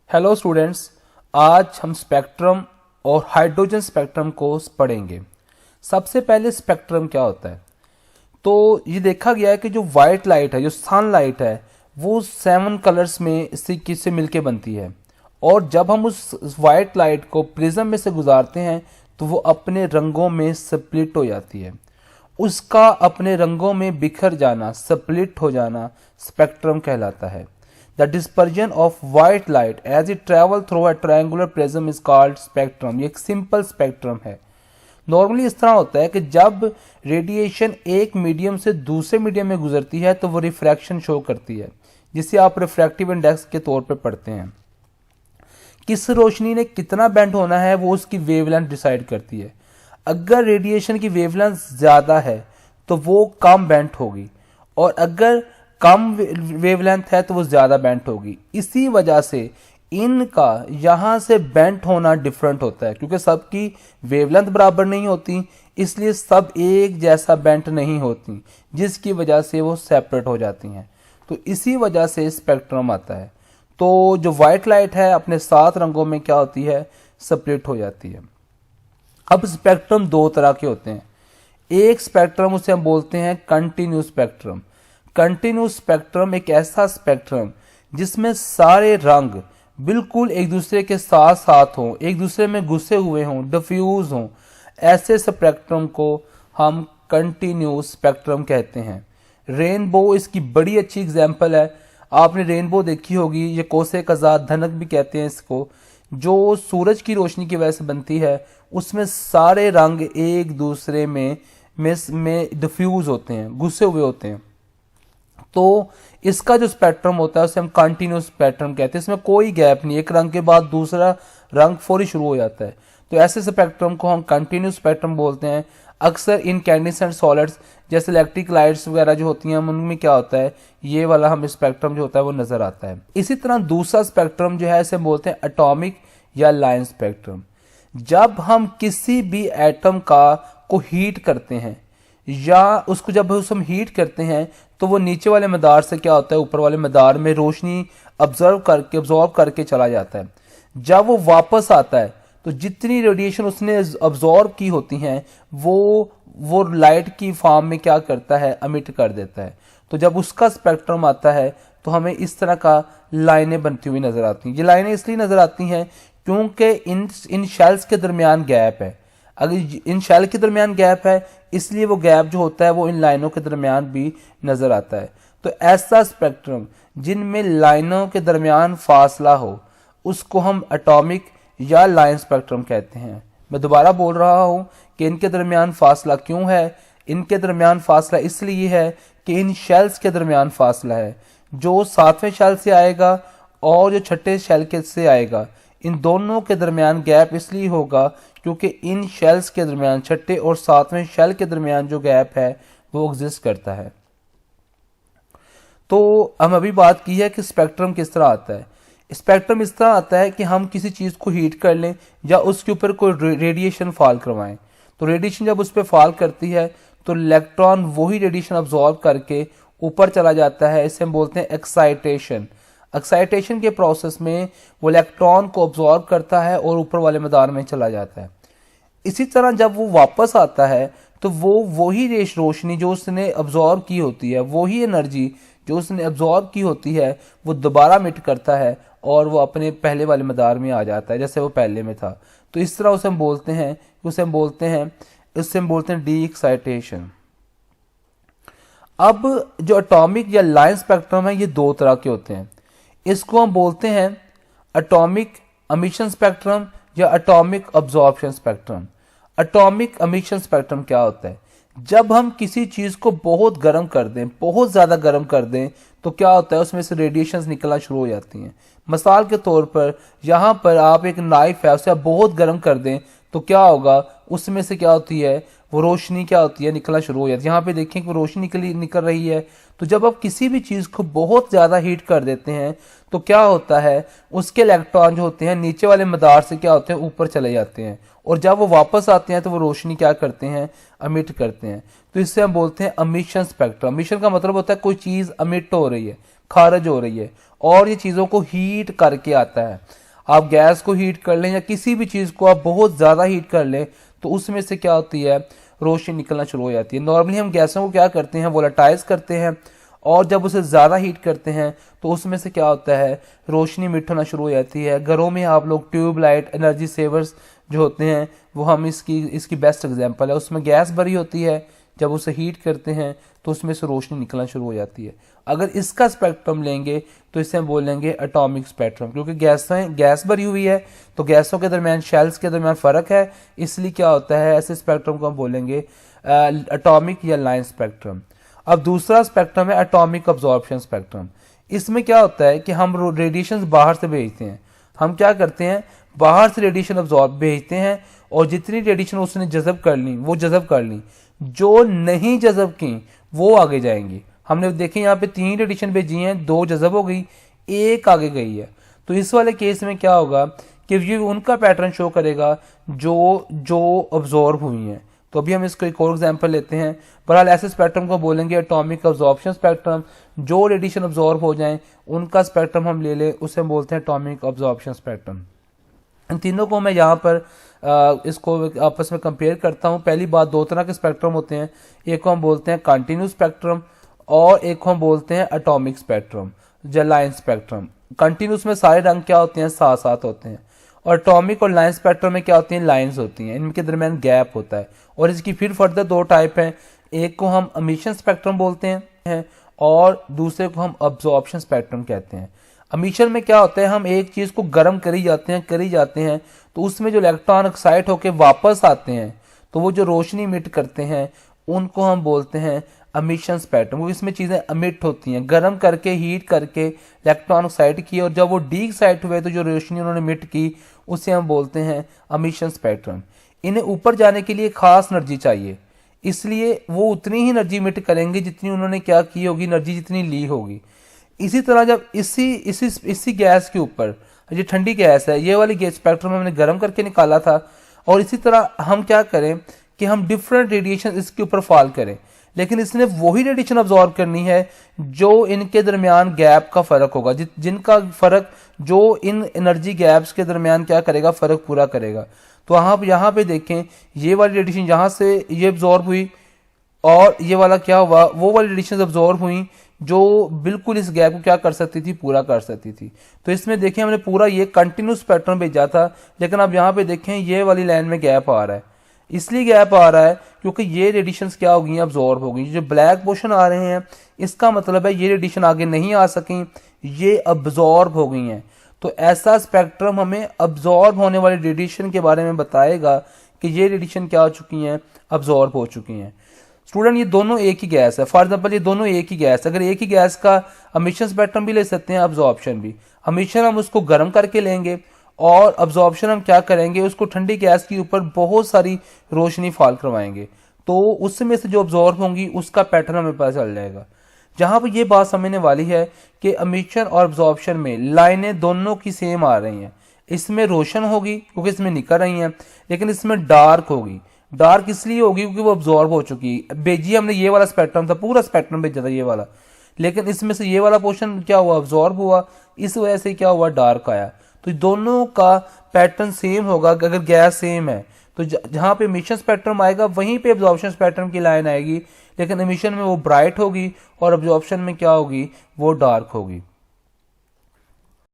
Hello students, आज हम spectrum और हाइड्रोजन स्पेक्ट्रम को पढ़ेंगे। सबसे पहले स्पेक्ट्रम क्या होता है? तो ये देखा गया है कि जो वाइट लाइट है, जो सनलाइट है, वो 7 कलर्स में से मिलके बनती है। और जब हम उस वाइट लाइट को प्रिज्म में से गुजारते हैं तो वो अपने रंगों में स्प्लिट हो जाती है। उसका अपने रंगों में बिखर जाना, स्प्लिट हो जाना स्पेक्ट्रम कहलाता है। The dispersion of white light as it travel through a triangular prism is called spectrum। ये एक सिंपल स्पेक्ट्रम है। नॉर्मली इस तरह होता है कि जब रेडिएशन एक मीडियम से दूसरे मीडियम में गुजरती है तो वो रिफ्रैक्शन शो करती है, जिसे आप रिफ्रैक्टिव इंडेक्स के तौर पे पढ़ते हैं। किस रोशनी ने कितना बेंड होना है वो उसकी वेवलेंथ डिसाइड करती है। अगर रेडिएशन की वेवलेंथ ज़्यादा है तो वो कम बेंड होगी, और अगर कम वेवलेंथ है तो वो ज़्यादा बेंट होगी। इसी वजह से इनका यहाँ से बेंट होना डिफरेंट होता है, क्योंकि सबकी वेवलेंथ बराबर नहीं होती, इसलिए सब एक जैसा बेंट नहीं होती, जिसकी वजह से वो सेपरेट हो जाती हैं। तो इसी वजह से स्पेक्ट्रम आता है। तो जो वाइट लाइट है अपने 7 रंगों में क्या होती है, स्प्लिट हो जाती है। अब स्पेक्ट्रम 2 तरह के होते हैं। एक स्पेक्ट्रम उसे हम बोलते हैं कंटिन्यूस स्पेक्ट्रम। कंटिन्यूस स्पेक्ट्रम एक ऐसा स्पेक्ट्रम जिसमें सारे रंग बिल्कुल एक दूसरे के साथ साथ हों, एक दूसरे में घुसे हुए हों, डिफ्यूज हों, ऐसे स्पेक्ट्रम को हम कंटिन्यूस स्पेक्ट्रम कहते हैं। रेनबो इसकी बड़ी अच्छी एग्जांपल है। आपने रेनबो देखी होगी, ये कोसे कज़ा धनक भी कहते हैं इसको, जो सूरज की रोशनी की वजह से बनती है। उसमें सारे रंग एक दूसरे में डिफ्यूज होते हैं, घुसे हुए होते हैं। तो इसका जो स्पेक्ट्रम होता है उसे हम कंटिन्यूस स्पेक्ट्रम कहते हैं। इसमें कोई गैप नहीं, एक रंग के बाद दूसरा रंग फौरी शुरू हो जाता है। तो ऐसे स्पेक्ट्रम को हम कंटिन्यूस स्पेक्ट्रम बोलते हैं। अक्सर इनकैंडिसेंट सॉलिड्स जैसे इलेक्ट्रिक लाइट्स वगैरह जो होती हैं उनमें क्या होता है, ये वाला हमें स्पेक्ट्रम जो होता है वो नजर आता है। इसी तरह दूसरा स्पेक्ट्रम जो है इसे बोलते हैं एटॉमिक या लाइन स्पेक्ट्रम। जब हम किसी भी एटम को हीट करते हैं, या उसको जब हम हीट करते हैं तो वो नीचे वाले मदार से क्या होता है, ऊपर वाले मदार में रोशनी अब्जॉर्ब करके चला जाता है। जब वो वापस आता है तो जितनी रेडिएशन उसने अब्जॉर्ब की होती हैं वो लाइट की फॉर्म में क्या करता है, अमिट कर देता है। तो जब उसका स्पेक्ट्रम आता है तो हमें इस तरह का लाइनें बनती हुई नजर आती हैं। ये लाइनें इसलिए नजर आती हैं क्योंकि इन शेल्स के दरमियान गैप है। अगर इन शेल के दरमियान गैप है, इसलिए वो गैप जो होता है वो इन लाइनों के दरमियान भी नजर आता है। तो ऐसा स्पेक्ट्रम जिनमें लाइनों के दरमियान फासला हो उसको हम एटॉमिक या लाइन स्पेक्ट्रम कहते हैं। मैं दोबारा बोल रहा हूं कि इनके दरमियान फासला क्यों है। इनके दरमियान फासला इसलिए है कि इन शेल्स के दरमियान फासला है। जो 7वें शेल से आएगा और जो छठे शेल के से आएगा, इन दोनों के दरमियान गैप इसलिए होगा क्योंकि इन शेल्स के दरमियान, छठे और 7वें शेल के दरमियान जो गैप है वो एग्जिस्ट करता है। तो हम अभी बात की है कि स्पेक्ट्रम किस तरह आता है। स्पेक्ट्रम इस तरह आता है कि हम किसी चीज को हीट कर लें या उसके ऊपर कोई रेडिएशन फॉल करवाएं। तो रेडिएशन जब उस पर फॉल करती है तो इलेक्ट्रॉन वही रेडिएशन अब्सॉर्ब करके ऊपर चला जाता है। इसे हम बोलते हैं एक्साइटेशन। एक्साइटेशन के प्रोसेस में वो इलेक्ट्रॉन को अब्सॉर्ब करता है और ऊपर वाले मैदान में चला जाता है। इसी तरह जब वो वापस आता है तो वो वही रोशनी जो उसने अब्सॉर्ब की होती है, वही एनर्जी जो उसने अब्सॉर्ब की होती है, वो दोबारा मिट करता है और वो अपने पहले वाले मैदान में आ जाता है जैसे वो पहले में था। तो इस तरह उसे हम बोलते हैं डी एक्साइटेशन। अब जो एटॉमिक या लाइन स्पेक्ट्रम है ये 2 तरह के होते हैं। इसको हम बोलते हैं एटॉमिक एमिशन स्पेक्ट्रम या atomic absorption spectrum. Atomic emission spectrum क्या होता है? जब हम किसी चीज को बहुत गर्म कर दें, बहुत ज्यादा गर्म कर दें, तो क्या होता है, उसमें से रेडिएशंस निकलना शुरू हो जाती हैं। मिसाल के तौर पर यहाँ पर आप एक नाइफ है, उसे आप बहुत गर्म कर दें तो क्या होगा, उसमें से क्या होती है, वो रोशनी क्या होती है, निकलना शुरू हो जाती है। यहाँ पे देखें कि रोशनी निकल रही है। तो जब आप किसी भी चीज को बहुत ज्यादा हीट कर देते हैं तो क्या होता है, उसके इलेक्ट्रॉन जो होते हैं नीचे वाले मदार से क्या होते हैं, ऊपर चले जाते हैं, और जब वो वापस आते हैं तो वो रोशनी क्या करते हैं, अमिट करते हैं। तो इससे हम बोलते हैं अमिशन स्पेक्ट्रम। अमिशन का मतलब होता है कोई चीज अमिट हो रही है, खारिज हो रही है और ये चीज़ों को हीट करके आता है। आप गैस को हीट कर लें या किसी भी चीज़ को आप बहुत ज़्यादा हीट कर लें तो उसमें से क्या होती है, रोशनी निकलना शुरू हो जाती है। नॉर्मली हम गैसों को क्या करते हैं, वोलेटाइज करते हैं और जब उसे ज़्यादा हीट करते हैं तो उसमें से क्या होता है, रोशनी मिट होना शुरू हो जाती है। घरों में आप लोग ट्यूब लाइट, एनर्जी सेवर्स जो होते हैं वो हम इसकी बेस्ट एग्जांपल है। उसमें गैस भरी होती है, जब उसे हीट करते हैं तो उसमें से रोशनी निकलना शुरू हो जाती है। अगर इसका स्पेक्ट्रम लेंगे तो इसे हम बोलेंगे एटॉमिक स्पेक्ट्रम, क्योंकि गैस भरी हुई है तो गैसों के दरमियान, शेल्स के दरमियान फ़र्क है, इसलिए क्या होता है, ऐसे स्पेक्ट्रम को हम बोलेंगे एटॉमिक या लाइन स्पेक्ट्रम। अब दूसरा स्पेक्ट्रम है एटॉमिक अब्जॉर्प्शन स्पेक्ट्रम। इसमें क्या होता है कि हम रेडिएशन बाहर से भेजते हैं। हम क्या करते हैं, बाहर से रेडिएशन अब्जॉर्ब भेजते हैं और जितनी रेडिएशन उसने जज़ब कर ली वो जज़ब कर ली, जो नहीं जज़ब की वो आगे जाएंगी। हमने देखे यहाँ पे 3 रेडिएशन भेजी हैं, 2 जज़ब हो गई, 1 आगे गई है। तो इस वाले केस में क्या होगा कि ये उनका पैटर्न शो करेगा जो अब्जॉर्ब हुई हैं। तो अभी हम इसको एक और एग्जांपल लेते हैं। बहरहाल ऐसे स्पेक्ट्रम को बोलेंगे एटॉमिक अब्जॉर्प्शन स्पेक्ट्रम। जो रेडिएशन अब्जॉर्ब हो जाएं उनका स्पेक्ट्रम हम ले लें, उसे हम बोलते हैं एटॉमिक अब्जॉर्प्शन स्पेक्ट्रम। इन तीनों को मैं यहाँ पर इसको आपस में कंपेयर करता हूँ। पहली बात, 2 तरह के स्पेक्ट्रम होते हैं, एक को हम बोलते हैं कंटिन्यूस स्पेक्ट्रम और एक को हम बोलते हैं एटॉमिक स्पेक्ट्रम या लाइन स्पेक्ट्रम। कंटिन्यूस में सारे रंग क्या होते हैं, साथ साथ होते हैं, और एटॉमिक और लाइन स्पेक्ट्रम में क्या होती हैं, लाइंस होती हैं, इनके दरमियान गैप होता है। और इसकी फिर फर्दर 2 टाइप हैं, एक को हम एमिशन स्पेक्ट्रम बोलते हैं और दूसरे को हम अब्जॉर्प्शन स्पेक्ट्रम कहते हैं। एमिशन में क्या होता है, हम एक चीज़ को गर्म करी जाते हैं तो उसमें जो इलेक्ट्रॉन एक्साइट होकर वापस आते हैं तो वो जो रोशनी इमिट करते हैं उनको हम बोलते हैं एमिशन स्पेक्ट्रम। वो इसमें चीज़ें एमिट होती हैं, गर्म करके, हीट करके इलेक्ट्रॉन एक्साइट किए और जब वो डी एक्साइट हुए तो जो रोशनी उन्होंने इमिट की उसे हम बोलते हैं एमिशन स्पेक्ट्रम। इन्हें ऊपर जाने के लिए खास एनर्जी चाहिए, इसलिए वो उतनी ही एनर्जी इमिट करेंगे जितनी उन्होंने क्या की होगी, एनर्जी जितनी ली होगी। इसी तरह जब इसी गैस के ऊपर, ये ठंडी गैस है, ये वाली गैस स्पेक्ट्रम हमने गर्म करके निकाला था, और इसी तरह हम क्या करें कि हम डिफरेंट रेडिएशन इसके ऊपर फॉल करें, लेकिन इसने वही रेडिएशन अब्जॉर्ब करनी है जो इनके दरमियान गैप का फ़र्क होगा, जिनका फ़र्क जो इन एनर्जी गैप्स के दरमियान क्या करेगा, फ़र्क पूरा करेगा। तो आप यहाँ पे देखें, ये वाली रेडिएशन यहाँ से ये अब्जॉर्ब हुई और ये वाला क्या हुआ, वो वाली रेडिएशन अब्जॉर्ब हुई जो बिल्कुल इस गैप को क्या कर सकती थी, पूरा कर सकती थी। तो इसमें देखें हमने पूरा ये कंटिन्यूस पैटर्न भेजा था, लेकिन अब यहाँ पे देखें ये वाली लाइन में गैप आ रहा है। इसलिए गैप आ रहा है क्योंकि ये रेडिएशंस क्या हो गई, अब्जॉर्ब हो गई। जो ब्लैक पोर्शन आ रहे हैं इसका मतलब है ये रेडिएशन आगे नहीं आ सकी, ये अब्जॉर्ब हो गई हैं। तो ऐसा स्पेक्ट्रम हमें अब्जॉर्ब होने वाले रेडिएशन के बारे में बताएगा कि ये रेडिएशन क्या हो चुकी हैं, अब्जॉर्ब हो चुकी हैं। स्टूडेंट, ये दोनों एक ही गैस है। फॉर एग्जाम्पल ये दोनों एक ही गैस, अगर एक ही गैस का एमिशन स्पेक्ट्रम भी ले सकते हैं, अब्जॉर्प्शन भी। एमिशन हम उसको गर्म करके लेंगे और अब्जॉर्प्शन हम क्या करेंगे, उसको ठंडी गैस के ऊपर बहुत सारी रोशनी फॉल करवाएंगे, तो उसमें से जो अब्जॉर्ब होंगी उसका पैटर्न हमें पता चल जाएगा। जहां पर ये बात समझने वाली है कि एमिशन और अब्जॉर्प्शन में लाइनें दोनों की सेम आ रही हैं। इसमें रोशन होगी क्योंकि इसमें निकल रही हैं, लेकिन इसमें डार्क होगी। डार्क इसलिए होगी क्योंकि वो अब्जॉर्ब हो चुकी है। भेजी हमने ये वाला स्पेक्ट्रम था, पूरा स्पेक्ट्रम भेजा था ये वाला, लेकिन इसमें से ये वाला पोर्शन क्या हुआ, अब्जॉर्ब हुआ, इस वजह से क्या हुआ, डार्क आया। तो दोनों का पैटर्न सेम होगा अगर गैस सेम है। तो जहां पे एमिशन स्पेक्ट्रम आएगा वहीं पे अब्जॉर्प्शन स्पेक्ट्रम की लाइन आएगी, लेकिन एमिशन में वो ब्राइट होगी और अब्जॉर्प्शन में क्या होगी, वो डार्क होगी।